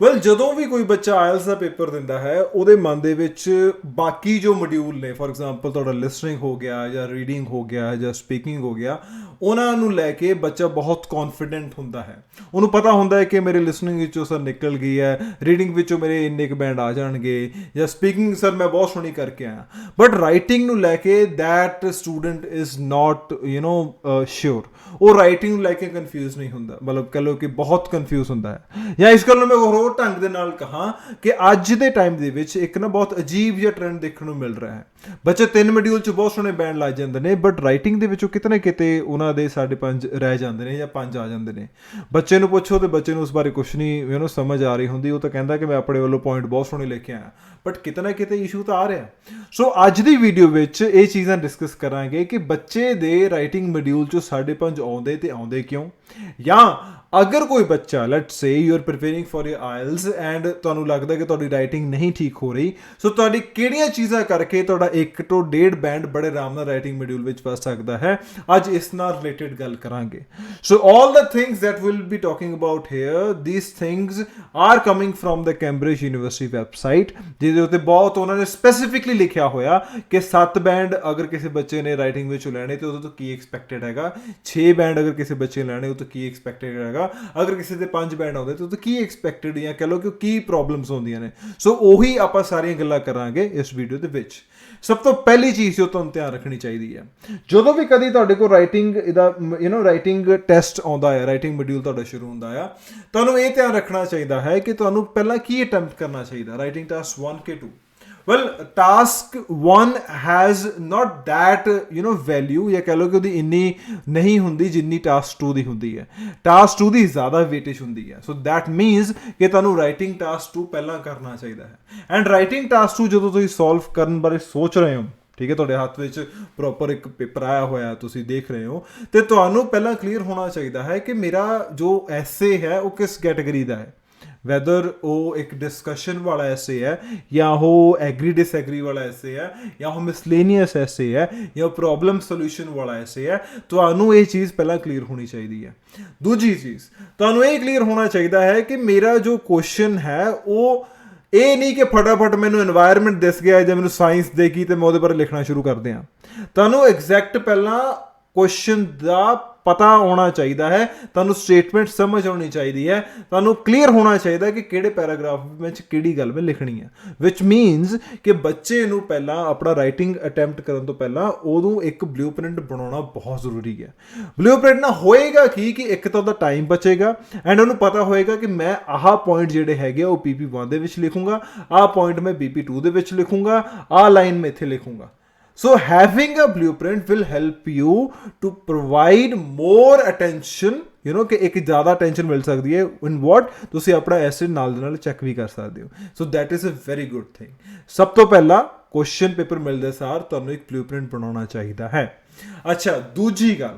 Well ਜਦੋਂ ਵੀ ਕੋਈ ਬੱਚਾ ਆਇਲਸ ਦਾ ਪੇਪਰ ਦਿੰਦਾ ਹੈ ਉਹਦੇ ਮਨ ਦੇ ਵਿੱਚ ਬਾਕੀ ਜੋ ਮੋਡਿਊਲ ਨੇ, ਫੋਰ ਐਗਜ਼ਾਮਪਲ ਤੁਹਾਡਾ ਲਿਸਨਿੰਗ ਹੋ ਗਿਆ ਜਾਂ ਰੀਡਿੰਗ ਹੋ ਗਿਆ ਜਾਂ ਸਪੀਕਿੰਗ ਹੋ ਗਿਆ, ਉਹਨਾਂ ਨੂੰ ਲੈ ਕੇ ਬੱਚਾ ਬਹੁਤ ਕੌਨਫੀਡੈਂਟ ਹੁੰਦਾ ਹੈ। ਉਹਨੂੰ ਪਤਾ ਹੁੰਦਾ ਹੈ ਕਿ ਮੇਰੇ ਲਿਸਨਿੰਗ ਵਿੱਚੋਂ ਸਰ ਨਿਕਲ ਗਈ ਹੈ, ਰੀਡਿੰਗ ਵਿੱਚੋਂ ਮੇਰੇ ਇੰਨੇ ਕੁ ਬੈਂਡ ਆ ਜਾਣਗੇ, ਜਾਂ ਸਪੀਕਿੰਗ ਸਰ ਮੈਂ ਬਹੁਤ ਸੋਹਣੀ ਕਰਕੇ ਆਇਆ। ਬਟ ਰਾਈਟਿੰਗ ਨੂੰ ਲੈ ਕੇ that student is not sure. ਉਹ ਰਾਈਟਿੰਗ ਨੂੰ ਲੈ ਕੇ ਕਨਫਿਊਜ਼ ਨਹੀਂ ਹੁੰਦਾ, ਮਤਲਬ ਕਹ ਲਓ ਕਿ ਬਹੁਤ ਕਨਫਿਊਜ਼ ਹੁੰਦਾ ਹੈ। ਜਾਂ ਇਸ ਗੱਲ ਨੂੰ ਮੈਂ ਹੋਰ ਢੰਗ ਦੇ ਨਾਲ ਕਹਾਂ ਕਿ ਅੱਜ ਦੇ ਟਾਈਮ ਦੇ ਵਿੱਚ ਇੱਕ ਨਾ ਬਹੁਤ ਅਜੀਬ ਜਿਹਾ ਟ੍ਰੈਂਡ ਦੇਖਣ ਨੂੰ ਮਿਲ ਰਿਹਾ ਹੈ। ਬੱਚੇ 3 ਮੋਡਿਊਲ 'ਚ ਬਹੁਤ ਸੋਹਣੇ ਬੈਂਡ ਲੱਗ ਜਾਂਦੇ ਨੇ, ਬਟ ਰਾਈਟਿੰਗ ਦੇ ਵਿੱਚੋਂ ਕਿਤੇ ਨਾ ਕਿਤੇ ਉਹਨਾਂ ਦੇ 5.5 ਰਹਿ ਜਾਂਦੇ ਨੇ ਜਾਂ 5 ਆ ਜਾਂਦੇ ਨੇ। ਬੱਚੇ ਨੂੰ ਪੁੱਛੋ ਤੇ ਬੱਚੇ ਨੂੰ ਉਸ ਬਾਰੇ ਕੁਛ ਨਹੀਂ ਸਮਝ ਆ ਰਹੀ ਹੁੰਦੀ। ਉਹ ਤਾਂ ਕਹਿੰਦਾ ਕਿ ਮੈਂ ਆਪਣੇ ਵੱਲੋਂ ਪੁਆਇੰਟ ਬਹੁਤ ਸੋਹਣੇ ਲੈ ਕੇ ਆਇਆ, ਬਟ ਕਿਤੇ ਨਾ ਕਿਤੇ ਇਸ਼ੂ ਤਾਂ ਆ ਰਿਹਾ। ਸੋ ਅੱਜ ਦੀ ਵੀਡੀਓ ਵਿੱਚ ਇਹ ਚੀਜ਼ਾਂ ਡਿਸਕਸ ਕਰਾਂਗੇ ਕਿ ਬੱਚੇ ਦੇ ਰਾਈਟਿੰਗ ਮੋਡਿਊਲ 'ਚੋਂ 5.5 ਆਉਂਦੇ ਤੇ ਆਉਂਦੇ ਕਿਉਂ। ਜਾਂ ਅਗਰ ਕੋਈ ਬੱਚਾ let's say you are preparing for your IELTS and ਤੁਹਾਨੂੰ ਲੱਗਦਾ ਕਿ ਤੁਹਾਡੀ ਰਾਈਟਿੰਗ ਨਹੀਂ ਠੀਕ ਹੋ ਰਹੀ, ਸੋ ਤੁਹਾਡੀ ਕਿਹੜੀਆਂ ਚੀਜ਼ਾਂ ਕਰਕੇ ਤੁਹਾਡਾ 1 ਤੋਂ 1.5 ਬੈਂਡ ਬੜੇ ਆਰਾਮ ਨਾਲ ਰਾਈਟਿੰਗ ਮੋਡਿਊਲ ਵਿੱਚ ਪਾ ਸਕਦਾ ਹੈ, ਅੱਜ ਇਸ ਨਾਲ ਰਿਲੇਟਡ ਗੱਲ ਕਰਾਂਗੇ। So all the things that will be talking about here, these things are coming from the Cambridge University website, ਜਿਹਦੇ ਉੱਤੇ ਬਹੁਤ ਉਹਨਾਂ ਨੇ ਸਪੈਸੀਫਿਕਲੀ ਲਿਖਿਆ ਹੋਇਆ ਕਿ 7 ਬੈਂਡ ਅਗਰ ਕਿਸੇ ਬੱਚੇ ਨੇ ਰਾਈਟਿੰਗ ਵਿੱਚੋਂ ਲੈਣੇ ਤੇ ਉਹਦੇ ਤੋਂ ਕੀ ਐਕਸਪੈਕਟਡ ਹੈਗਾ, 6 ਬੈਂਡ ਅਗਰ ਕਿਸੇ ਬੱਚੇ ਨੇ ਲੈਣੇ ਉਹ ਤੋਂ ਕੀ ਐਕਸਪੈਕਟਡ ਹੈਗਾ, ਅਗਰ ਕਿਸੇ ਦੇ 5 ਬੈਂਡ ਆਉਂਦੇ ਤੇ ਉਹ ਤੋਂ ਕੀ ਐਕਸਪੈਕਟਡ ਜਾਂ ਕਹ ਲਓ ਕਿ ਕੀ ਪ੍ਰੋਬਲਮਸ ਹੁੰਦੀਆਂ ਨੇ। ਸੋ ਉਹੀ ਆਪਾਂ ਸਾਰੀਆਂ ਗੱਲਾਂ ਕਰਾਂਗੇ ਇਸ ਵੀਡੀਓ ਦੇ ਵਿੱਚ। ਸਭ ਤੋਂ ਪਹਿਲੀ ਚੀਜ਼ ਜੋ ਤੁਹਾਨੂੰ ਧਿਆਨ ਰੱਖਣੀ ਚਾਹੀਦੀ ਹੈ, ਜਦੋਂ ਵੀ ਕਦੀ ਤੁਹਾਡੇ ਕੋਲ ਰਾਈਟਿੰਗ ਦਾ ਰਾਈਟਿੰਗ ਟੈਸਟ ਆਉਂਦਾ ਹੈ, ਰਾਈਟਿੰਗ ਮੋਡਿਊਲ ਤੁਹਾਡਾ ਸ਼ੁਰੂ ਹੁੰਦਾ ਆ, ਤੁਹਾਨੂੰ ਇਹ ਧਿਆਨ ਰੱਖਣਾ ਚਾਹੀਦਾ ਹੈ ਕਿ ਤੁਹਾਨੂੰ ਪਹਿਲਾਂ ਕੀ ਅਟੈਂਪਟ ਕਰਨਾ ਚਾਹੀਦਾ writing task 1 K 2। Well task 1 has not that value, ਜਾਂ ਕਹਿ ਲਓ ਕਿ ਉਹਦੀ ਇੰਨੀ ਨਹੀਂ ਹੁੰਦੀ ਜਿੰਨੀ ਟਾਸਕ 2 ਦੀ ਹੁੰਦੀ ਹੈ। ਟਾਸਕ 2 ਦੀ ਜ਼ਿਆਦਾ ਵੇਟੇਜ ਹੁੰਦੀ ਹੈ। ਸੋ ਦੈਟ ਮੀਨਸ ਕਿ ਤੁਹਾਨੂੰ ਰਾਈਟਿੰਗ ਟਾਸਕ 2 ਪਹਿਲਾਂ ਕਰਨਾ ਚਾਹੀਦਾ ਹੈ। ਐਂਡ ਰਾਈਟਿੰਗ ਟਾਸਕ 2 ਜਦੋਂ ਤੁਸੀਂ ਸੋਲਵ ਕਰਨ ਬਾਰੇ ਸੋਚ ਰਹੇ ਹੋ, ਠੀਕ ਹੈ, ਤੁਹਾਡੇ ਹੱਥ ਵਿੱਚ ਪ੍ਰੋਪਰ ਇੱਕ ਪੇਪਰ ਆਇਆ ਹੋਇਆ, ਤੁਸੀਂ ਦੇਖ ਰਹੇ ਹੋ, ਤੇ ਤੁਹਾਨੂੰ ਪਹਿਲਾਂ ਕਲੀਅਰ ਹੋਣਾ ਚਾਹੀਦਾ ਹੈ ਕਿ ਮੇਰਾ ਜੋ ਐਸੇ ਹੈ ਉਹ ਕਿਸ ਕੈਟੇਗਰੀ ਦਾ ਹੈ। ਵੈਦਰ ਉਹ ਇੱਕ ਡਿਸਕਸ਼ਨ ਵਾਲਾ ਐਸੇ ਹੈ, ਜਾਂ ਉਹ ਐਗਰੀ ਡਿਸਐਗਰੀ ਵਾਲਾ ਐਸੇ ਹੈ, ਜਾਂ ਉਹ ਮਿਸਲੇਨੀਅਸ ਐਸੇ ਹੈ, ਜਾਂ ਪ੍ਰੋਬਲਮ ਸੋਲੂਸ਼ਨ ਵਾਲਾ ਐਸੇ ਹੈ। ਤੁਹਾਨੂੰ ਇਹ ਚੀਜ਼ ਪਹਿਲਾਂ ਕਲੀਅਰ ਹੋਣੀ ਚਾਹੀਦੀ ਹੈ। ਦੂਜੀ ਚੀਜ਼, ਤੁਹਾਨੂੰ ਇਹ ਕਲੀਅਰ ਹੋਣਾ ਚਾਹੀਦਾ ਹੈ ਕਿ ਮੇਰਾ ਜੋ ਕੁਐਸਚਨ ਹੈ ਉਹ ਇਹ ਨਹੀਂ ਕਿ ਫਟਾਫਟ ਮੈਨੂੰ এনवायरमेंट ਦਿਸ ਗਿਆ ਜਾਂ ਮੈਨੂੰ ਸਾਇੰਸ ਦੇਗੀ ਤੇ ਮੈਂ ਉਹਦੇ ਬਾਰੇ ਲਿਖਣਾ ਸ਼ੁਰੂ ਕਰ ਦਿਆਂ। ਤੁਹਾਨੂੰ ਐਗਜ਼ੈਕਟ ਪਹਿਲਾਂ ਕੁਐਸਚਨ ਦਾ ਪਤਾ ਹੋਣਾ ਚਾਹੀਦਾ ਹੈ, ਤੁਹਾਨੂੰ ਸਟੇਟਮੈਂਟ ਸਮਝ ਆਉਣੀ ਚਾਹੀਦੀ ਹੈ, ਤੁਹਾਨੂੰ ਕਲੀਅਰ ਹੋਣਾ ਚਾਹੀਦਾ ਕਿ ਕਿਹੜੇ ਪੈਰਾਗ੍ਰਾਫ ਵਿੱਚ ਕਿਹੜੀ ਗੱਲ ਮੈਂ ਲਿਖਣੀ ਹੈ। ਵਿਚ ਮੀਨਸ ਕਿ ਬੱਚੇ ਨੂੰ ਪਹਿਲਾਂ ਆਪਣਾ ਰਾਈਟਿੰਗ ਅਟੈਂਪਟ ਕਰਨ ਤੋਂ ਪਹਿਲਾਂ ਉਦੋਂ ਇੱਕ ਬਲੂਪ੍ਰਿੰਟ ਬਣਾਉਣਾ ਬਹੁਤ ਜ਼ਰੂਰੀ ਹੈ। ਬਲੂਪ੍ਰਿੰਟ ਨਾਲ ਹੋਏਗਾ ਕਿ ਇੱਕ ਤਾਂ ਉਹਦਾ ਟਾਈਮ ਬਚੇਗਾ ਐਂਡ ਉਹਨੂੰ ਪਤਾ ਹੋਏਗਾ ਕਿ ਮੈਂ ਆਹ ਪੁਆਇੰਟ ਜਿਹੜੇ ਹੈਗੇ ਉਹ PP1 ਦੇ ਵਿੱਚ ਲਿਖੂੰਗਾ, ਆਹ ਪੁਆਇੰਟ ਮੈਂ BP2 ਦੇ ਵਿੱਚ ਲਿਖੂੰਗਾ, ਆਹ ਲਾਈਨ ਮੈਂ ਇੱਥੇ ਲਿਖੂੰਗਾ। So having a blueprint will help you to provide more attention, ਕਿ ਇੱਕ ਜ਼ਿਆਦਾ ਅਟੈਂਸ਼ਨ ਮਿਲ ਸਕਦੀ ਹੈ in what ਤੁਸੀਂ ਆਪਣਾ ਐਸੇ ਨਾਲ ਦੇ ਨਾਲ ਚੈੱਕ ਵੀ ਕਰ ਸਕਦੇ ਹੋ। So that is a very good thing। ਸਭ ਤੋਂ ਪਹਿਲਾਂ ਕੁਐਸਚਨ ਪੇਪਰ ਮਿਲਦੇ ਸਾਰ ਤੁਹਾਨੂੰ ਇੱਕ ਬਲੂਪ੍ਰਿੰਟ ਬਣਾਉਣਾ ਚਾਹੀਦਾ ਹੈ। ਅੱਛਾ, ਦੂਜੀ ਗੱਲ,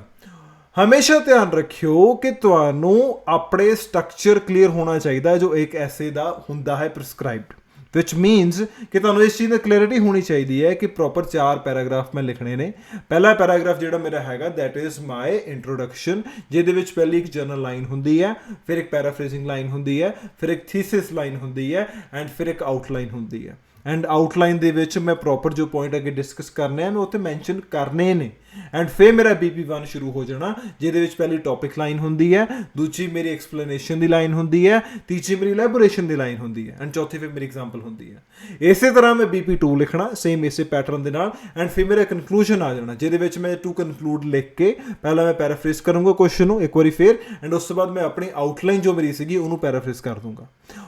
ਹਮੇਸ਼ਾ ਧਿਆਨ ਰੱਖਿਓ ਕਿ ਤੁਹਾਨੂੰ ਆਪਣੇ ਸਟਰਕਚਰ ਕਲੀਅਰ ਹੋਣਾ ਚਾਹੀਦਾ ਜੋ ਇੱਕ ਐਸੇ ਦਾ ਹੁੰਦਾ ਹੈ ਪ੍ਰਿਸਕ੍ਰਾਈਬਡ। ਵਿਚ ਮੀਨਸ ਕਿ ਤੁਹਾਨੂੰ ਇਸ ਚੀਜ਼ ਦੀ ਕਲੈਰਿਟੀ ਹੋਣੀ ਚਾਹੀਦੀ ਹੈ ਕਿ ਪ੍ਰੋਪਰ 4 ਪੈਰਾਗ੍ਰਾਫ ਮੈਂ ਲਿਖਣੇ ਨੇ। ਪਹਿਲਾ ਪੈਰਾਗ੍ਰਾਫ ਜਿਹੜਾ ਮੇਰਾ ਹੈਗਾ ਦੈਟ ਇਜ਼ ਮਾਈ ਇੰਟਰੋਡਕਸ਼ਨ, ਜਿਹਦੇ ਵਿੱਚ ਪਹਿਲੀ ਇੱਕ ਜਰਨਲ ਲਾਈਨ ਹੁੰਦੀ ਹੈ, ਫਿਰ ਇੱਕ ਪੈਰਾਫਰੇਜ਼ਿੰਗ ਲਾਈਨ ਹੁੰਦੀ ਹੈ, ਫਿਰ ਇੱਕ ਥੀਸਿਸ ਲਾਈਨ ਹੁੰਦੀ ਹੈ ਐਂਡ ਫਿਰ ਇੱਕ ਆਊਟਲਾਈਨ ਹੁੰਦੀ ਹੈ। ਐਂਡ ਆਊਟਲਾਈਨ ਦੇ ਵਿੱਚ ਮੈਂ ਪ੍ਰੋਪਰ ਜੋ ਪੁਆਇੰਟ ਅੱਗੇ ਡਿਸਕਸ ਕਰਨੇ ਆ ਮੈਂ ਉੱਥੇ ਮੈਂਸ਼ਨ ਕਰਨੇ ਨੇ। ਐਂਡ ਫਿਰ ਮੇਰਾ BP1 ਸ਼ੁਰੂ ਹੋ ਜਾਣਾ, ਜਿਹਦੇ ਵਿੱਚ ਪਹਿਲੀ ਟੌਪਿਕ ਲਾਈਨ ਹੁੰਦੀ ਹੈ, ਦੂਜੀ ਮੇਰੀ ਐਕਸਪਲੇਨੇਸ਼ਨ ਦੀ ਲਾਈਨ ਹੁੰਦੀ ਹੈ, ਤੀਜੀ ਮੇਰੀ ਇਲੈਬੋਰੇਸ਼ਨ ਦੀ ਲਾਈਨ ਹੁੰਦੀ ਹੈ ਐਂਡ ਚੌਥੀ ਫਿਰ ਮੇਰੀ ਐਗਜ਼ਾਮਪਲ ਹੁੰਦੀ ਹੈ। ਇਸੇ ਤਰ੍ਹਾਂ ਮੈਂ BP2 ਲਿਖਣਾ ਸੇਮ ਇਸੇ ਪੈਟਰਨ ਦੇ ਨਾਲ ਐਂਡ ਫਿਰ ਮੇਰਾ ਕਨਕਲੂਜਨ ਆ ਜਾਣਾ, ਜਿਹਦੇ ਵਿੱਚ ਮੈਂ ਟੂ ਕਨਕਲੂਡ ਲਿਖ ਕੇ ਪਹਿਲਾਂ ਮੈਂ ਪੈਰਾਫਰੇਜ਼ ਕਰੂੰਗਾ ਕੁਐਸਚਨ ਨੂੰ ਇੱਕ ਵਾਰੀ ਫਿਰ ਐਂਡ ਉਸ ਤੋਂ ਬਾਅਦ ਮੈਂ ਆਪਣੀ ਆਊਟਲਾਈਨ ਜੋ ਮੇਰੀ ਸੀਗੀ ਉਹਨੂੰ ਪੈਰਾਫਰੇਜ਼ ਕਰ ਦੂੰਗਾ।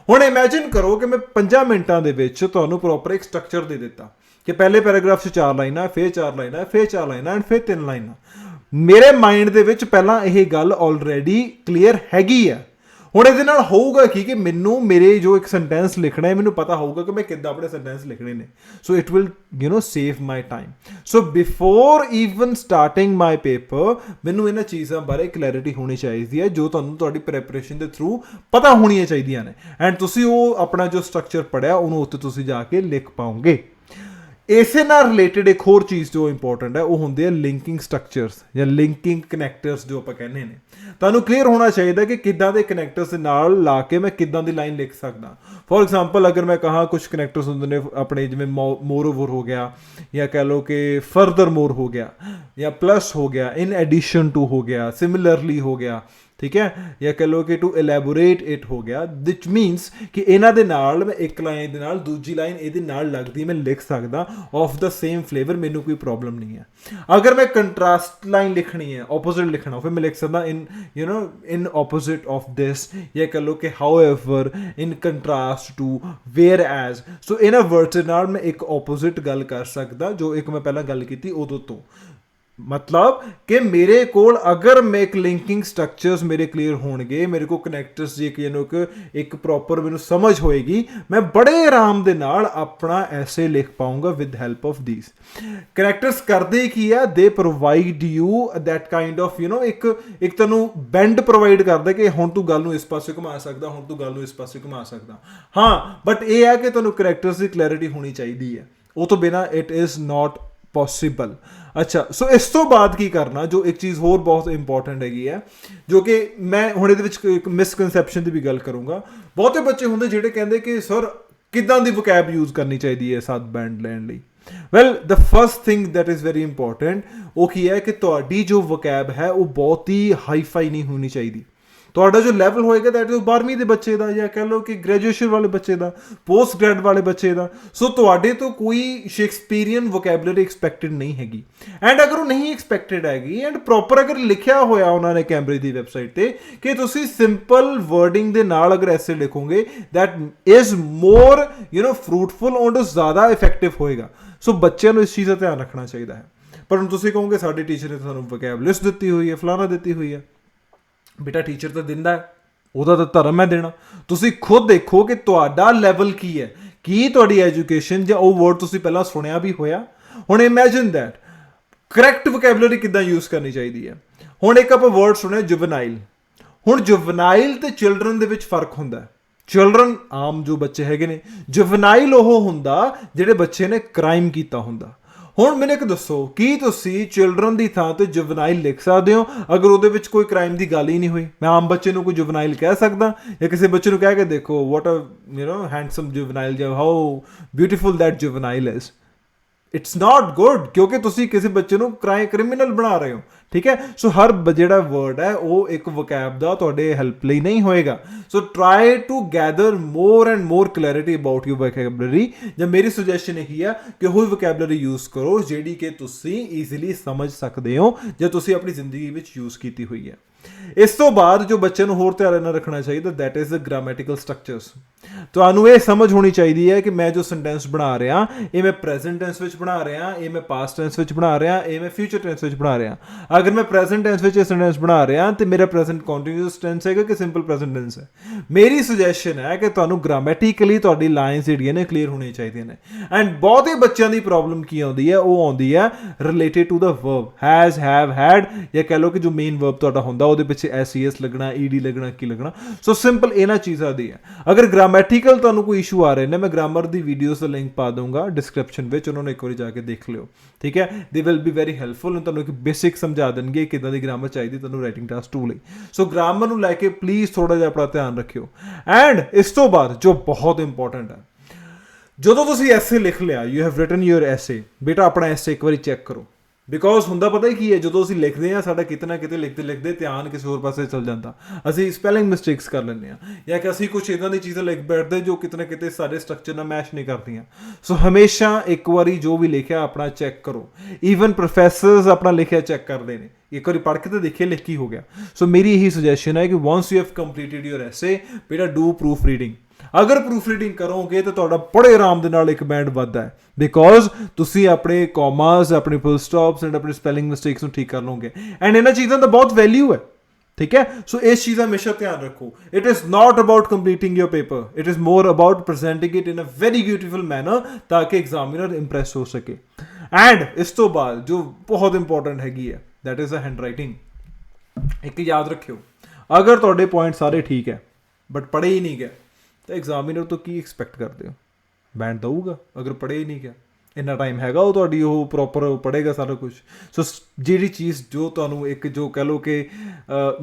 ਹੁਣ ਇਮੈਜਿਨ ਕਰੋ ਕਿ ਮੈਂ 5 ਮਿੰਟਾਂ ਦੇ ਵਿੱਚ ਤੁਹਾਨੂੰ ਪ੍ਰੋਪਰ ਇੱਕ ਸਟਰਕਚਰ ਦੇ ਦਿੱਤਾ ਕਿ ਪਹਿਲੇ ਪੈਰਾਗ੍ਰਾਫ 'ਚ 4 ਲਾਈਨਾਂ, ਫਿਰ 4 ਲਾਈਨਾਂ, ਫਿਰ 4 ਲਾਈਨਾਂ ਐਂਡ ਫਿਰ 3 ਲਾਈਨਾਂ। ਮੇਰੇ ਮਾਈਂਡ ਦੇ ਵਿੱਚ ਪਹਿਲਾਂ ਇਹ ਗੱਲ ਆਲਰੇਡੀ ਕਲੀਅਰ ਹੈਗੀ ਆ। ਹੁਣ ਇਹਦੇ ਨਾਲ ਹੋਊਗਾ ਕਿ ਮੈਨੂੰ ਮੇਰੇ ਜੋ ਇੱਕ ਸੈਂਟੈਂਸ ਲਿਖਣਾ ਹੈ ਮੈਨੂੰ ਪਤਾ ਹੋਊਗਾ ਕਿ ਮੈਂ ਕਿੱਦਾਂ ਆਪਣੇ ਸੈਂਟੈਂਸ ਲਿਖਣੇ ਨੇ। So it will save my time. So before even starting my paper ਮੈਨੂੰ ਇਹਨਾਂ ਚੀਜ਼ਾਂ ਬਾਰੇ ਕਲੈਰਿਟੀ ਹੋਣੀ ਚਾਹੀਦੀ ਹੈ ਜੋ ਤੁਹਾਨੂੰ ਤੁਹਾਡੀ ਪ੍ਰੈਪਰੇਸ਼ਨ ਦੇ ਥਰੂ ਪਤਾ ਹੋਣੀਆਂ ਚਾਹੀਦੀਆਂ ਨੇ ਐਂਡ ਤੁਸੀਂ ਉਹ ਆਪਣਾ ਜੋ ਸਟਰਕਚਰ ਪੜ੍ਹਿਆ ਉਹਨੂੰ ਉੱਤੇ ਤੁਸੀਂ ਜਾ ਕੇ ਲਿਖ ਪਾਓਗੇ। ਇਸੇ ਨਾਲ ਰਿਲੇਟਡ ਇੱਕ ਹੋਰ ਚੀਜ਼ ਜੋ ਇੰਪੋਰਟੈਂਟ ਹੈ ਉਹ ਹੁੰਦੇ ਆ ਲਿੰਕਿੰਗ ਸਟਰਕਚਰਸ ਜਾਂ ਲਿੰਕਿੰਗ ਕਨੈਕਟਰਸ ਜੋ ਆਪਾਂ ਕਹਿੰਦੇ ਨੇ। ਤੁਹਾਨੂੰ ਕਲੀਅਰ ਹੋਣਾ ਚਾਹੀਦਾ ਕਿ ਕਿੱਦਾਂ ਦੇ ਕਨੈਕਟਰਸ ਦੇ ਨਾਲ ਲਾ ਕੇ ਮੈਂ ਕਿੱਦਾਂ ਦੀ ਲਾਈਨ ਲਿਖ ਸਕਦਾ। ਫੋਰ ਐਗਜ਼ਾਮਪਲ ਅਗਰ ਮੈਂ ਕਹਾਂ ਕੁਝ ਕਨੈਕਟਰਸ ਹੁੰਦੇ ਨੇ ਆਪਣੇ ਜਿਵੇਂ ਮੋਰਓਵਰ ਹੋ ਗਿਆ, ਜਾਂ ਕਹਿ ਲਓ ਕਿ ਫਰਦਰ ਮੋਰ ਹੋ ਗਿਆ, ਜਾਂ ਪਲੱਸ ਹੋ ਗਿਆ, ਇਨ ਐਡੀਸ਼ਨ ਟੂ ਹੋ ਗਿਆ, ਸਿਮਿਲਰਲੀ ਹੋ ਗਿਆ, ਠੀਕ ਹੈ, ਜਾਂ ਕਹਿ ਲਓ ਕਿ ਟੂ ਐਲੈਬੋਰੇਟ ਇਟ ਹੋ ਗਿਆ, ਵਿਚ ਮੀਨਸ ਕਿ ਇਹਨਾਂ ਦੇ ਨਾਲ ਮੈਂ ਇੱਕ ਲਾਈਨ ਦੇ ਨਾਲ ਦੂਜੀ ਲਾਈਨ ਇਹਦੇ ਨਾਲ ਲੱਗਦੀ ਮੈਂ ਲਿਖ ਸਕਦਾ ਆਫ ਦਾ ਸੇਮ ਫਲੇਵਰ, ਮੈਨੂੰ ਕੋਈ ਪ੍ਰੋਬਲਮ ਨਹੀਂ ਹੈ। ਅਗਰ ਮੈਂ ਕੰਟਰਾਸਟ ਲਾਈਨ ਲਿਖਣੀ ਹੈ, ਆਪੋਜ਼ਿਟ ਲਿਖਣਾ, ਫਿਰ ਮੈਂ ਲਿਖ ਸਕਦਾ ਇਨ ਇਨ ਆਪੋਜ਼ਿਟ ਆਫ ਦਿਸ, ਜਾਂ ਕਹਿ ਲਓ ਕਿ however, in contrast to, whereas. ਸੋ ਇਹਨਾਂ ਵਰਡਸ ਦੇ ਨਾਲ ਮੈਂ ਇੱਕ ਆਪੋਜ਼ਿਟ ਗੱਲ ਕਰ ਸਕਦਾ ਜੋ ਇੱਕ ਮੈਂ ਪਹਿਲਾਂ ਗੱਲ ਕੀਤੀ ਉਦੋਂ ਤੋਂ। ਮਤਲਬ ਕਿ ਮੇਰੇ ਕੋਲ ਅਗਰ ਮੈਂ ਇੱਕ ਲਿੰਕਿੰਗ ਸਟਰਕਚਰਸ ਮੇਰੇ ਕਲੀਅਰ ਹੋਣਗੇ, ਮੇਰੇ ਕੋਲ ਕਨੈਕਟਰਸ ਜੀ ਇੱਕ ਪ੍ਰੋਪਰ ਮੈਨੂੰ ਸਮਝ ਹੋਏਗੀ, ਮੈਂ ਬੜੇ ਆਰਾਮ ਦੇ ਨਾਲ ਆਪਣਾ ਐਸੇ ਲਿਖ ਪਾਊਂਗਾ ਵਿਦ ਹੈਲਪ ਆਫ ਥੀਸ ਕਨੈਕਟਰਸ। ਕਰਦੇ ਕੀ ਆ, ਦੇ provide you that kind of ਇੱਕ ਤੁਹਾਨੂੰ ਬੈਂਡ ਪ੍ਰੋਵਾਈਡ ਕਰਦਾ ਕਿ ਹੁਣ ਤੂੰ ਗੱਲ ਨੂੰ ਇਸ ਪਾਸੇ ਘੁਮਾ ਸਕਦਾ, ਹੁਣ ਤੂੰ ਗੱਲ ਨੂੰ ਇਸ ਪਾਸੇ ਘੁਮਾ ਸਕਦਾ। ਹਾਂ, ਬਟ ਇਹ ਹੈ ਕਿ ਤੁਹਾਨੂੰ ਕਨੈਕਟਰਸ ਦੀ ਕਲੈਰਿਟੀ ਹੋਣੀ ਚਾਹੀਦੀ ਹੈ, ਉਹ ਤੋਂ ਬਿਨਾਂ ਇਟ ਇਜ਼ ਨਾਟ ਪੋਸੀਬਲ। ਅੱਛਾ, ਸੋ ਇਸ ਤੋਂ ਬਾਅਦ ਕੀ ਕਰਨਾ, ਜੋ ਇੱਕ ਚੀਜ਼ ਹੋਰ ਬਹੁਤ ਇੰਪੋਰਟੈਂਟ ਹੈਗੀ ਹੈ, ਜੋ ਕਿ ਮੈਂ ਹੁਣ ਇਹਦੇ ਵਿੱਚ ਇੱਕ ਮਿਸਕਨਸੈਪਸ਼ਨ ਦੀ ਵੀ ਗੱਲ ਕਰੂੰਗਾ। ਬਹੁਤੇ ਬੱਚੇ ਹੁੰਦੇ ਜਿਹੜੇ ਕਹਿੰਦੇ ਕਿ ਸਰ ਕਿੱਦਾਂ ਦੀ ਵੋਕੈਬ ਯੂਜ਼ ਕਰਨੀ ਚਾਹੀਦੀ ਹੈ ਸੱਤ ਬੈਂਡ ਲੈਣ ਲਈ। Well, the first thing that is very important ਉਹ ਕੀ ਹੈ ਕਿ ਤੁਹਾਡੀ ਜੋ ਵੋਕੈਬ ਹੈ ਉਹ ਬਹੁਤ ਹੀ ਹਾਈਫਾਈ ਨਹੀਂ ਹੋਣੀ ਚਾਹੀਦੀ। ਤੁਹਾਡਾ ਜੋ ਲੈਵਲ ਹੋਏਗਾ ਦੈਟ ਇਜ਼ 12ਵੀਂ ਦੇ ਬੱਚੇ ਦਾ, ਜਾਂ ਕਹਿ ਲਓ ਕਿ ਗ੍ਰੈਜੂਏਸ਼ਨ ਵਾਲੇ ਬੱਚੇ ਦਾ, ਪੋਸਟ ਗ੍ਰੈਡ ਵਾਲੇ ਬੱਚੇ ਦਾ। ਸੋ ਤੁਹਾਡੇ ਤੋਂ ਕੋਈ ਸ਼ੇਕਸਪੀਰੀਅਨ ਵੋਕੈਬਲਰੀ ਐਕਸਪੈਕਟਡ ਨਹੀਂ ਹੈਗੀ। ਐਂਡ ਅਗਰ ਉਹ ਨਹੀਂ ਐਕਸਪੈਕਟਡ ਹੈਗੀ, ਐਂਡ ਪ੍ਰੋਪਰ ਅਗਰ ਲਿਖਿਆ ਹੋਇਆ ਉਹਨਾਂ ਨੇ ਕੈਂਬਰਿਜ ਦੀ ਵੈਬਸਾਈਟ ਤੇ ਕਿ ਤੁਸੀਂ ਸਿੰਪਲ ਵਰਡਿੰਗ ਦੇ ਨਾਲ ਅਗਰ ਐਸੇ ਲਿਖੋਗੇ ਦੈਟ ਇਜ਼ ਮੋਰ ਫਰੂਟਫੁਲ, ਔਰ ਜ਼ਿਆਦਾ ਇਫੈਕਟਿਵ ਹੋਏਗਾ। ਸੋ ਬੱਚਿਆਂ ਨੂੰ ਇਸ ਚੀਜ਼ ਦਾ ਧਿਆਨ ਰੱਖਣਾ ਚਾਹੀਦਾ ਹੈ। ਪਰ ਹੁਣ ਤੁਸੀਂ ਕਹੋਗੇ ਸਾਡੇ ਟੀਚਰ ਨੇ ਤੁਹਾਨੂੰ ਵੋਕੈਬ ਲਿਸਟ ਦਿੱਤੀ ਹੋਈ ਹੈ, ਫਲਾਣਾ ਦਿੱਤੀ ਹੋਈ ਹੈ। ਬੇਟਾ ਟੀਚਰ ਤਾਂ ਦਿੰਦਾ ਹੈ, ਉਹਦਾ ਤਾਂ ਧਰਮ ਹੈ ਦੇਣਾ। ਤੁਸੀਂ ਖੁਦ ਦੇਖੋ ਕਿ ਤੁਹਾਡਾ ਲੈਵਲ ਕੀ ਹੈ, ਕੀ ਤੁਹਾਡੀ ਐਜੂਕੇਸ਼ਨ ਜਾਂ ਉਹ ਵਰਡ ਤੁਸੀਂ ਪਹਿਲਾਂ ਸੁਣਿਆ ਵੀ ਹੋਇਆ। ਹੁਣ ਇਮੈਜਿਨ ਦੈਟ ਕਰੈਕਟ ਵੋਕੈਬਲਰੀ ਕਿੱਦਾਂ ਯੂਜ਼ ਕਰਨੀ ਚਾਹੀਦੀ ਹੈ। ਹੁਣ ਇੱਕ ਆਪਾਂ ਵਰਡ ਸੁਣਿਆ ਜੁਵਨਾਈਲ। ਹੁਣ ਜੁਵਨਾਈਲ ਤੇ ਚਿਲਡਰਨ ਦੇ ਵਿੱਚ ਫਰਕ ਹੁੰਦਾ। ਚਿਲਡਰਨ ਆਮ ਜੋ ਬੱਚੇ ਹੈਗੇ ਨੇ, ਜੁਵਨਾਈਲ ਉਹ ਹੁੰਦਾ ਜਿਹੜੇ ਬੱਚੇ ਨੇ ਕ੍ਰਾਈਮ ਕੀਤਾ ਹੁੰਦਾ। ਹੁਣ ਮੈਨੂੰ ਇੱਕ ਦੱਸੋ, ਕੀ ਤੁਸੀਂ ਚਿਲਡਰਨ ਦੀ ਥਾਂ ਤੇ ਜੁਵਨਾਈਲ ਲਿਖ ਸਕਦੇ ਹੋ ਅਗਰ ਉਹਦੇ ਵਿੱਚ ਕੋਈ ਕ੍ਰਾਈਮ ਦੀ ਗੱਲ ਹੀ ਨਹੀਂ ਹੋਈ? ਮੈਂ ਆਮ ਬੱਚੇ ਨੂੰ ਕੋਈ ਜੁਵਨਾਈਲ ਕਹਿ ਸਕਦਾ, ਜਾਂ ਕਿਸੇ ਬੱਚੇ ਨੂੰ ਕਹਿ ਕੇ ਦੇਖੋ ਵਾਟ ਅ ਹੈਂਡਸਮ ਜੁਵਨਾਈਲ, ਜਾਂ how beautiful that juvenile is. It's not good, ਕਿਉਂਕਿ ਤੁਸੀਂ ਕਿਸੇ ਬੱਚੇ ਨੂੰ ਕ੍ਰਿਮੀਨਲ ਬਣਾ ਰਹੇ ਹੋ। ਠੀਕ ਹੈ, ਸੋ ਹਰ ਜਿਹੜਾ ਵਰਡ ਹੈ ਉਹ ਇੱਕ ਵੋਕੈਬ ਦਾ ਤੁਹਾਡੇ ਹੈਲਪ ਲਈ ਨਹੀਂ ਹੋਏਗਾ। So try to gather more and more clarity about your vocabulary. ਜਾਂ ਮੇਰੀ ਸੁਜੈਸ਼ਨ ਇਹੀ ਆ ਕਿ ਉਹ ਵੋਕੈਬਲਰੀ ਯੂਜ਼ ਕਰੋ ਜਿਹੜੀ ਕਿ ਤੁਸੀਂ ਈਜ਼ੀਲੀ ਸਮਝ ਸਕਦੇ ਹੋ, ਜਾਂ ਤੁਸੀਂ ਆਪਣੀ ਜ਼ਿੰਦਗੀ ਵਿੱਚ ਯੂਜ਼ ਕੀਤੀ ਹੋਈ ਹੈ। ਇਸ ਤੋਂ ਬਾਅਦ ਜੋ ਬੱਚੇ ਨੂੰ ਹੋਰ ਧਿਆਨ ਨਾਲ ਰੱਖਣਾ ਚਾਹੀਦਾ that is the grammatical structures. ਤੁਹਾਨੂੰ ਇਹ ਸਮਝ ਹੋਣੀ ਚਾਹੀਦੀ ਹੈ ਕਿ ਮੈਂ ਜੋ ਸੈਂਟੈਂਸ ਬਣਾ ਰਿਹਾ ਇਹ ਮੈਂ ਪ੍ਰੈਜ਼ੈਂਟ ਟੈਂਸ ਵਿੱਚ ਬਣਾ ਰਿਹਾ, ਇਹ ਮੈਂ ਪਾਸਟ ਟੈਂਸ ਵਿੱਚ ਬਣਾ ਰਿਹਾ, ਇਹ ਮੈਂ ਫਿਊਚਰ ਟੈਂਸ ਵਿੱਚ ਬਣਾ ਰਿਹਾ। ਅਗਰ ਮੈਂ ਪ੍ਰੈਜ਼ੈਂਟ ਟੈਂਸ ਵਿੱਚ ਇਹ ਸੈਂਟੈਂਸ ਬਣਾ ਰਿਹਾ ਤੇ ਮੇਰਾ ਪ੍ਰੈਜ਼ੈਂਟ ਕੰਟੀਨਿਊਅਸ ਟੈਂਸ ਹੈਗਾ ਕਿ ਸਿੰਪਲ ਪ੍ਰੈਜ਼ੈਂਟ ਟੈਂਸ ਹੈ। ਮੇਰੀ ਸੁਜੈਸ਼ਨ ਹੈ ਕਿ ਤੁਹਾਨੂੰ ਗ੍ਰਾਮੈਟਿਕਲੀ ਤੁਹਾਡੀ ਲਾਈਨਸ ਜਿਹੜੀਆਂ ਨੇ ਕਲੀਅਰ ਹੋਣੀਆਂ ਚਾਹੀਦੀਆਂ ਨੇ। ਐਂਡ ਬਹੁਤੇ ਬੱਚਿਆਂ ਦੀ ਪ੍ਰੋਬਲਮ ਕੀ ਆਉਂਦੀ ਹੈ, ਉਹ ਆਉਂਦੀ ਹੈ related to the verb has, have, had, ਜਾਂ ਕਹਿ ਲਓ ਕਿ ਜੋ ਮੇਨ ਵਰਬ ਤੁਹਾਡਾ ਹੁੰਦਾ ਉਹਦੇ ਪਿੱਛੇ ਐਸ ਲੱਗਣਾ, ਈਡੀ ਲੱਗਣਾ, ਕੀ ਲੱਗਣਾ। ਸੋ ਸਿੰਪਲ ਇਹਨਾਂ ਚੀਜ਼ਾਂ ਦੀ ਹੈ। ਅਗਰ ਗ੍ਰਾਮੈਟੀਕਲ ਤੁਹਾਨੂੰ ਕੋਈ ਇਸ਼ੂ ਆ ਰਹੇ ਨੇ, ਮੈਂ ਗ੍ਰਾਮਰ ਦੀ ਵੀਡੀਓਜ਼ ਦਾ ਲਿੰਕ ਪਾ ਦਊਂਗਾ ਡਿਸਕ੍ਰਿਪਸ਼ਨ ਵਿੱਚ, ਉਹਨਾਂ ਨੂੰ ਇੱਕ ਵਾਰੀ ਜਾ ਕੇ ਦੇਖ ਲਿਓ। ਠੀਕ ਹੈ, they will be very helpful. ਤੁਹਾਨੂੰ ਇੱਕ ਬੇਸਿਕ ਸਮਝਾ ਦੇਣਗੇ ਕਿੱਦਾਂ ਦੀ ਗ੍ਰਾਮਰ ਚਾਹੀਦੀ ਤੁਹਾਨੂੰ ਰਾਈਟਿੰਗ ਟਾਸਕ 2 ਲਈ। ਸੋ ਗ੍ਰਾਮਰ ਨੂੰ ਲੈ ਕੇ ਪਲੀਜ਼ ਥੋੜਾ ਜਿਹਾ ਆਪਣਾ ਧਿਆਨ ਰੱਖਿਓ। ਐਂਡ ਇਸ ਤੋਂ ਬਾਅਦ ਜੋ ਬਹੁਤ ਇੰਪੋਰਟੈਂਟ ਹੈ, ਜਦੋਂ ਤੁਸੀਂ ਐਸੇ ਲਿਖ ਲਿਆ, ਯੂ ਹੈਵ ਰਿਟਨ ਯੂਰ ਐਸੇ, ਬੇਟਾ ਆਪਣਾ ਐਸੇ ਇੱਕ ਵਾਰੀ ਚੈੱਕ ਕਰੋ। ਬਿਕੋਜ਼ ਹੁੰਦਾ ਪਤਾ ਹੀ ਕੀ ਹੈ, ਜਦੋਂ ਅਸੀਂ ਲਿਖਦੇ ਹਾਂ ਸਾਡਾ ਕਿਤੇ ਨਾ ਕਿਤੇ ਲਿਖਦੇ ਲਿਖਦੇ ਧਿਆਨ ਕਿਸੇ ਹੋਰ ਪਾਸੇ ਚੱਲ ਜਾਂਦਾ। ਅਸੀਂ ਸਪੈਲਿੰਗ ਮਿਸਟੇਕਸ ਕਰ ਲੈਂਦੇ ਹਾਂ, ਜਾਂ ਕਿ ਅਸੀਂ ਕੁਝ ਇੱਦਾਂ ਦੀ ਚੀਜ਼ਾਂ ਲਿਖ ਬੈਠਦੇ ਜੋ ਕਿਤੇ ਨਾ ਕਿਤੇ ਸਾਡੇ ਸਟਰਕਚਰ ਨਾਲ ਮੈਚ ਨਹੀਂ ਕਰਦੀਆਂ। ਸੋ ਹਮੇਸ਼ਾ ਇੱਕ ਵਾਰੀ ਜੋ ਵੀ ਲਿਖਿਆ ਆਪਣਾ ਚੈੱਕ ਕਰੋ। ਈਵਨ ਪ੍ਰੋਫੈਸਰਸ ਆਪਣਾ ਲਿਖਿਆ ਚੈੱਕ ਕਰਦੇ ਨੇ, ਇੱਕ ਵਾਰੀ ਪੜ੍ਹ ਕੇ ਤਾਂ ਦੇਖੀਏ ਲਿਖ ਕੀ ਹੋ ਗਿਆ। ਸੋ ਮੇਰੀ ਇਹੀ ਸੁਜੈਸ਼ਨ ਹੈ ਕਿ once you have completed your ਐਸੇ, ਬੇਟਾ ਡੂ ਪ੍ਰੂਫ ਰੀਡਿੰਗ। ਅਗਰ ਪ੍ਰੂਫ ਰੀਡਿੰਗ ਕਰੋਗੇ ਤਾਂ ਤੁਹਾਡਾ ਬੜੇ ਆਰਾਮ ਦੇ ਨਾਲ ਇੱਕ ਬੈਂਡ ਵੱਧਦਾ ਹੈ, ਬਿਕੋਜ਼ ਤੁਸੀਂ ਆਪਣੇ ਕੌਮਾਸ, ਆਪਣੇ ਫੁੱਲ ਸਟਾਪਸ ਐਂਡ ਆਪਣੇ ਸਪੈਲਿੰਗ ਮਿਸਟੇਕਸ ਨੂੰ ਠੀਕ ਕਰ ਲਓਗੇ। ਐਂਡ ਇਹਨਾਂ ਚੀਜ਼ਾਂ ਦਾ ਬਹੁਤ ਵੈਲਿਊ ਹੈ। ਠੀਕ ਹੈ, ਸੋ ਇਸ ਚੀਜ਼ ਦਾ ਹਮੇਸ਼ਾ ਧਿਆਨ ਰੱਖੋ। It is not about completing your paper, it is more about presenting it in a very beautiful manner, ਤਾਂ ਕਿ ਐਗਜ਼ਾਮੀਨਰ ਇੰਪ੍ਰੈਸ ਹੋ ਸਕੇ। ਐਂਡ ਇਸ ਤੋਂ ਬਾਅਦ ਜੋ ਬਹੁਤ ਇੰਪੋਰਟੈਂਟ ਹੈਗੀ ਹੈ that is a handwriting. ਇੱਕ ਯਾਦ ਰੱਖਿਓ, ਅਗਰ ਤੁਹਾਡੇ ਪੁਆਇੰਟ ਸਾਰੇ ਠੀਕ ਹੈ ਬਟ ਪੜ੍ਹੇ ਹੀ ਨਹੀਂ ਗਏ ਤਾਂ ਐਗਜ਼ਾਮੀਨਰ ਤੋਂ ਕੀ ਐਕਸਪੈਕਟ ਕਰਦੇ ਹੋ? ਬੈਂਡ ਦਊਗਾ ਅਗਰ ਪੜ੍ਹੇ ਹੀ ਨਹੀਂ ਗਿਆ। ਇੰਨਾ ਟਾਈਮ ਹੈਗਾ ਉਹ ਤੁਹਾਡੀ ਉਹ ਪ੍ਰੋਪਰ ਪੜ੍ਹੇਗਾ ਸਾਰਾ ਕੁਝ। ਸੋ ਜਿਹੜੀ ਚੀਜ਼ ਜੋ ਤੁਹਾਨੂੰ ਇੱਕ ਜੋ ਕਹਿ ਲਓ ਕਿ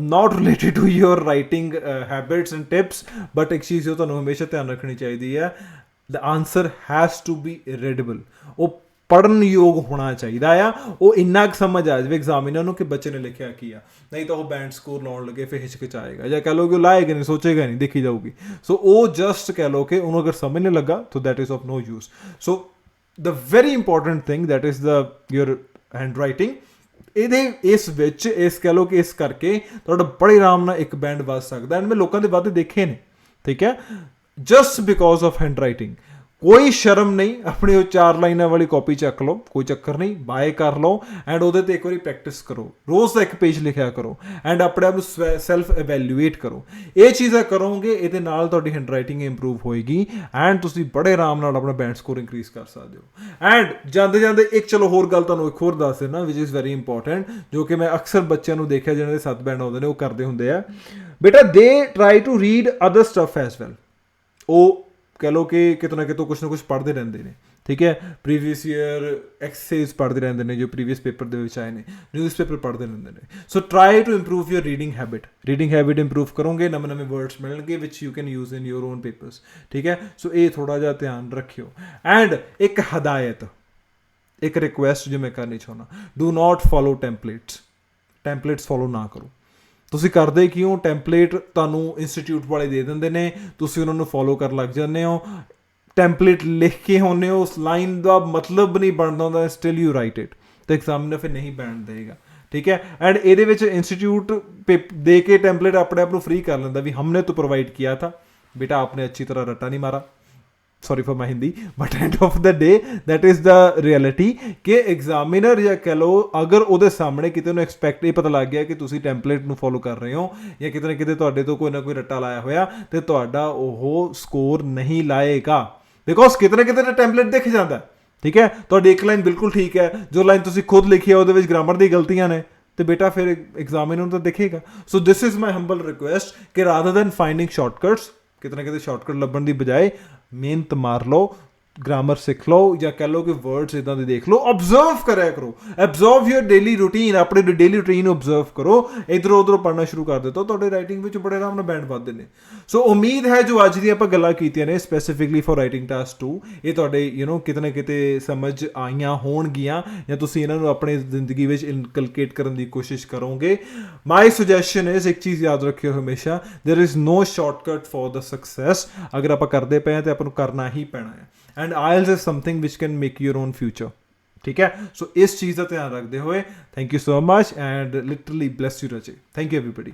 not related to your writing habits and tips, but ਇੱਕ ਚੀਜ਼ ਜੋ ਤੁਹਾਨੂੰ ਹਮੇਸ਼ਾ ਧਿਆਨ ਰੱਖਣੀ ਚਾਹੀਦੀ ਹੈ, the answer has to be readable. ਉਹ ਪੜ੍ਹਨ ਯੋਗ ਹੋਣਾ ਚਾਹੀਦਾ ਆ, ਉਹ ਇੰਨਾ ਕੁ ਸਮਝ ਆ ਜਾਵੇ ਐਗਜ਼ਾਮੀਨਰ ਨੂੰ ਕਿ ਬੱਚੇ ਨੇ ਲਿਖਿਆ ਕੀ ਆ, ਨਹੀਂ ਤਾਂ ਉਹ ਬੈਂਡ ਸਕੋਰ ਲਾਉਣ ਲੱਗੇ ਫਿਰ ਹਿਚਕਿਚਾਏਗਾ, ਜਾਂ ਕਹਿ ਲਓ ਕਿ ਉਹ ਲਾਏਗਾ ਨਹੀਂ, ਸੋਚੇਗਾ ਨਹੀਂ, ਦੇਖੀ ਜਾਊਗੀ। ਸੋ ਉਹ ਜਸਟ ਕਹਿ ਲਓ ਕਿ ਉਹਨੂੰ ਅਗਰ ਸਮਝ ਨਹੀਂ ਲੱਗਾ ਤਾਂ that is of no use. So the very important thing that is the your handwriting. ਇਸ ਵਿੱਚ ਇਸ ਕਹਿ ਲਓ ਕਿ ਇਸ ਕਰਕੇ ਤੁਹਾਡਾ ਬੜੇ ਆਰਾਮ ਨਾਲ ਇੱਕ ਬੈਂਡ ਵੱਧ ਸਕਦਾ। ਐਂਡ ਮੈਂ ਲੋਕਾਂ ਦੇ ਵੱਧ ਦੇਖੇ ਨੇ, ਠੀਕ ਹੈ, just because of hand writing. ਕੋਈ ਸ਼ਰਮ ਨਹੀਂ, ਆਪਣੀ ਉਹ 4 ਲਾਈਨਾਂ ਵਾਲੀ ਕਾਪੀ ਚੱਕ ਲਓ, ਕੋਈ ਚੱਕਰ ਨਹੀਂ, ਬਾਏ ਕਰ ਲਓ ਐਂਡ ਉਹਦੇ 'ਤੇ ਇੱਕ ਵਾਰੀ ਪ੍ਰੈਕਟਿਸ ਕਰੋ, ਰੋਜ਼ ਦਾ ਇੱਕ ਪੇਜ ਲਿਖਿਆ ਕਰੋ ਐਂਡ ਆਪਣੇ ਆਪ ਨੂੰ ਸੈਲਫ ਇਵੈਲੂਏਟ ਕਰੋ। ਇਹ ਚੀਜ਼ਾਂ ਕਰੋਗੇ, ਇਹਦੇ ਨਾਲ ਤੁਹਾਡੀ ਹੈਂਡ ਰਾਈਟਿੰਗ ਇੰਪਰੂਵ ਹੋਏਗੀ ਐਂਡ ਤੁਸੀਂ ਬੜੇ ਆਰਾਮ ਨਾਲ ਆਪਣਾ ਬੈਂਡ ਸਕੋਰ ਇਨਕਰੀਜ਼ ਕਰ ਸਕਦੇ ਹੋ। ਐਂਡ ਜਾਂਦੇ ਜਾਂਦੇ ਇੱਕ ਚਲੋ ਹੋਰ ਗੱਲ ਤੁਹਾਨੂੰ ਇੱਕ ਹੋਰ ਦੱਸ ਦੇਣਾ ਵਿਚ ਇਜ਼ ਵੈਰੀ ਇੰਪੋਰਟੈਂਟ, ਜੋ ਕਿ ਮੈਂ ਅਕਸਰ ਬੱਚਿਆਂ ਨੂੰ ਦੇਖਿਆ ਜਿਹਨਾਂ ਦੇ 7 ਬੈਂਡ ਆਉਂਦੇ ਨੇ ਉਹ ਕਰਦੇ ਹੁੰਦੇ ਆ। ਬੇਟਾ ਦੇ try to read other stuff as well. ਉਹ ਕਹਿ ਲਓ ਕਿ ਕਿਤੇ ਨਾ ਕਿਤੇ ਕੁਛ ਨਾ ਕੁਛ ਪੜ੍ਹਦੇ ਰਹਿੰਦੇ ਨੇ, ਠੀਕ ਹੈ, ਪ੍ਰੀਵੀਅਸ ਈਅਰ ਐਕਸਰਸਾਈਜ਼ ਪੜ੍ਹਦੇ ਰਹਿੰਦੇ ਨੇ ਜੋ ਪ੍ਰੀਵੀਅਸ ਪੇਪਰ ਦੇ ਵਿੱਚ ਆਏ ਨੇ, ਨਿਊਜ਼ਪੇਪਰ ਪੜ੍ਹਦੇ ਰਹਿੰਦੇ ਨੇ। So try to improve your reading habit improve ਕਰੋਗੇ, ਨਵੇਂ ਵਰਡਸ ਮਿਲਣਗੇ ਵਿਚ you can use in your own papers, ਠੀਕ ਹੈ। ਸੋ ਇਹ ਥੋੜ੍ਹਾ ਜਿਹਾ ਧਿਆਨ ਰੱਖਿਓ। ਐਂਡ ਇੱਕ ਹਦਾਇਤ, ਇੱਕ ਰਿਕੁਐਸਟ ਜੋ ਮੈਂ ਕਰਨੀ ਚਾਹੁੰਦਾ, do not follow templates follow ਨਾ ਕਰੋ। ਤੁਸੀਂ ਕਰਦੇ ਕਿਉਂ? ਟੈਂਪਲੇਟ ਤੁਹਾਨੂੰ ਇੰਸਟੀਟਿਊਟ ਵਾਲੇ ਦੇ ਦਿੰਦੇ ਨੇ, ਤੁਸੀਂ ਉਹਨਾਂ ਨੂੰ ਫੋਲੋ ਕਰਨ ਲੱਗ ਜਾਂਦੇ ਹੋ, ਟੈਂਪਲੇਟ ਲਿਖ ਕੇ ਹੁੰਦੇ ਹੋ, ਉਸ ਲਾਈਨ ਦਾ ਮਤਲਬ ਨਹੀਂ ਬਣਦਾ ਹੁੰਦਾ, ਸਟਿਲ ਯੂ ਰਾਈਟ ਇਟ, ਤਾਂ ਐਗਜ਼ਾਮੀਨਰ ਫਿਰ ਨਹੀਂ ਬੈਠ ਦੇਗਾ, ਠੀਕ ਹੈ। ਐਂਡ ਇਹਦੇ ਵਿੱਚ ਇੰਸਟੀਟਿਊਟ ਦੇ ਕੇ ਟੈਂਪਲੇਟ ਆਪਣੇ ਆਪ ਨੂੰ ਫ੍ਰੀ ਕਰ ਲੈਂਦਾ ਵੀ हमने तो प्रोवाइड किया था बेटा, आपने अच्छी तरह रट्टा नहीं मारा, sorry for my Hindi, but end of the day that is the reality कि एग्जामिनर ਜਾਂ ਕਹਿ ਲਓ ਅਗਰ ਉਹਦੇ ਸਾਹਮਣੇ ਕਿਤੇ ਨੂੰ ਐਕਸਪੈਕਟ ਇਹ ਪਤਾ ਲੱਗ ਗਿਆ ਕਿ ਤੁਸੀਂ ਟੈਂਪਲੇਟ ਨੂੰ ਫੋਲੋ ਕਰ ਰਹੇ ਹੋ ਜਾਂ ਕਿਤੇ ਨਾ ਕਿਤੇ ਤੁਹਾਡੇ ਤੋਂ ਕੋਈ ਨਾ ਕੋਈ ਰੱਟਾ ਲਾਇਆ ਹੋਇਆ, ਤੇ ਤੁਹਾਡਾ ਉਹ ਸਕੋਰ ਨਹੀਂ ਲਾਏਗਾ, ਬਿਕੋਜ਼ ਕਿਤੇ ਨਾ ਕਿਤੇ ਤਾਂ ਟੈਂਪਲੇਟ ਦਿਖ ਜਾਂਦਾ, ਠੀਕ ਹੈ। ਤੁਹਾਡੀ ਇੱਕ ਲਾਈਨ ਬਿਲਕੁਲ ਠੀਕ ਹੈ, ਜੋ ਲਾਈਨ ਤੁਸੀਂ ਖੁਦ ਲਿਖੀ ਹੈ ਉਹਦੇ ਵਿੱਚ ਗ੍ਰਾਮਰ ਦੀ ਗਲਤੀਆਂ ਨੇ, ਤੇ ਬੇਟਾ ਫਿਰ ਐਗਜ਼ਾਮੀਨਰ ਨੂੰ ਤਾਂ ਦਿਖੇਗਾ। So this is my humble request ਕਿ ਰਾਦਰ ਦੈਨ ਫਾਈਂਡਿੰਗ ਸ਼ਾਰਟਕਟਸ, ਕਿਤੇ ਨਾ ਕਿਤੇ ਸ਼ਾਰਟਕਟ ਲੱਭਣ ਦੀ ਬਜਾਏ ਮਿਹਨਤ ਮਾਰ ਲਓ, ਗ੍ਰਾਮਰ ਸਿੱਖ ਲਓ, ਜਾਂ ਕਹਿ ਲਓ ਕਿ ਵਰਡਸ ਇੱਦਾਂ ਦੇ ਦੇਖ ਲਓ, ਓਬਜ਼ਰਵ ਕਰਿਆ ਕਰੋ, ਐਬਜ਼ਰਵ ਯੂਰ ਡੇਲੀ ਰੂਟੀਨ, ਆਪਣੇ ਡੇਲੀ ਰੂਟੀਨ ਨੂੰ ਓਬਜ਼ਰਵ ਕਰੋ, ਇੱਧਰੋਂ ਉੱਧਰੋਂ ਪੜ੍ਹਨਾ ਸ਼ੁਰੂ ਕਰ ਦਿੱਤਾ, ਤੁਹਾਡੇ ਰਾਈਟਿੰਗ ਵਿੱਚ ਬੜੇ ਆਰਾਮ ਨਾਲ ਬੈਂਡ ਵੱਧਦੇ ਨੇ। ਸੋ ਉਮੀਦ ਹੈ ਜੋ ਅੱਜ ਦੀ ਆਪਾਂ ਗੱਲਾਂ ਕੀਤੀਆਂ ਨੇ ਸਪੈਸੀਫਿਕਲੀ ਫॉर ਰਾਈਟਿੰਗ ਟਾਸਕ 2, ਇਹ ਤੁਹਾਡੇ ਕਿਤੇ ਨਾ ਕਿਤੇ ਸਮਝ ਆਈਆਂ ਹੋਣਗੀਆਂ ਜਾਂ ਤੁਸੀਂ ਇਹਨਾਂ ਨੂੰ ਆਪਣੀ ਜ਼ਿੰਦਗੀ ਵਿੱਚ ਇਨਕਲਕੇਟ ਕਰਨ ਦੀ ਕੋਸ਼ਿਸ਼ ਕਰੋਗੇ। ਮਾਈ ਸੁਜੈਸ਼ਨ ਇਜ਼, ਇੱਕ ਚੀਜ਼ ਯਾਦ ਰੱਖਿਓ ਹਮੇਸ਼ਾ, there is no shortcut for the success. ਅਗਰ ਆਪਾਂ ਕਰਦੇ ਪਏ ਹਾਂ ਤਾਂ ਆਪਾਂ ਨੂੰ ਕਰਨਾ ਹੀ ਪੈਣਾ ਹੈ। And IELTS is something which can make your own future, ठीक है। सो इस चीज़ का ध्यान रखते हुए thank you so much and literally bless you रचे। Thank you everybody.